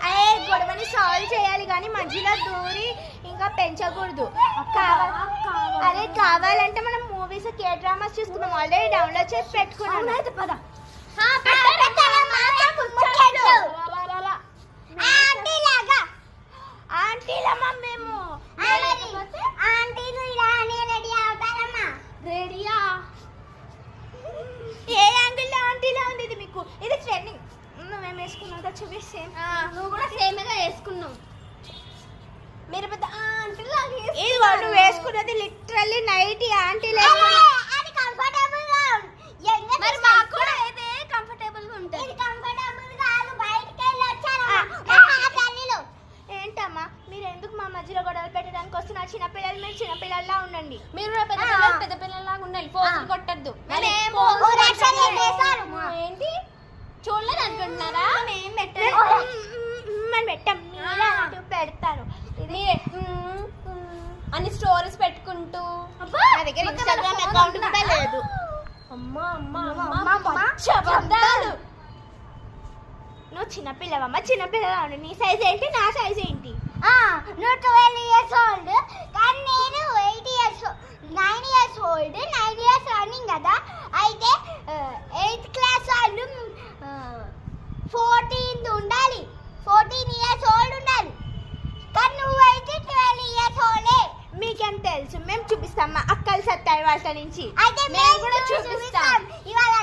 అరే గొడవని సాల్వ్ చేయాలి కానీ మధ్యలో దూరి ఇంకా పెంచకూడదు. అరే కావాలంటే మనం మూవీస్ కే డ్రామాస్ చూసుకున్నాం, ఆల్రెడీ డౌన్లోడ్ చేసి పెట్టుకున్నాం. ఆంటీలమ్మా మేము రెడీయా? ఏ యాంగిల్లో ఆంటీలా ఉంది ఇది మీకు? ఇది ట్రెండింగ్. నువ్వేం వేసుకున్నావు చూపిస్తే? నువ్వు కూడా సేమ్గా వేసుకున్నావు. మీరు పెద్ద ఆంటీలాగా ఇది నువ్వు వేసుకున్నది లిటరల్లీ నైట్ ఆంటీలు. మరి మాకు కూడా అయితే కంఫర్టబుల్ గా ఉంటుంది. ఏంటమ్మా మీరు ఎందుకు మా మధ్యలో గొడవలు పెట్టడానికి వస్తున్నారు? చిన్నపిల్లలు మీరు చిన్నపిల్లల్లా ఉండండి. మీరు పెద్ద పిల్లల్లాగా ఉండాలి, పోజులు కొట్టద్దు. ఏంటి చూడలేదు అనుకుంటున్నారా? పెడతాను అన్ని స్టోరీస్ పెట్టుకుంటూ. నా దగ్గర ఇన్‌స్టాగ్రామ్ అకౌంట్ కూడా లేదు. నువ్వు చిన్నపిల్లవమ్మా, చిన్నపిల్లలా ఉండు. నీ సైజ్ ఏంటి, నా సైజ్ ఏంటి? నువ్వు 12 years old కానీ నేను 8 years 9 years old 9 years running కదా. అయితే 8th క్లాస్ వాళ్ళు 14 ఉండాలి, 14 years old ఉండాలి. కానీ నువ్వైతే 12 years old. మీకేం తెలుసు? మేము చూపిస్తాం మా అక్కలు సత్తాయి వాళ్ళ నుంచి. అయితే మేము కూడా చూపిస్తాం ఇవాళ.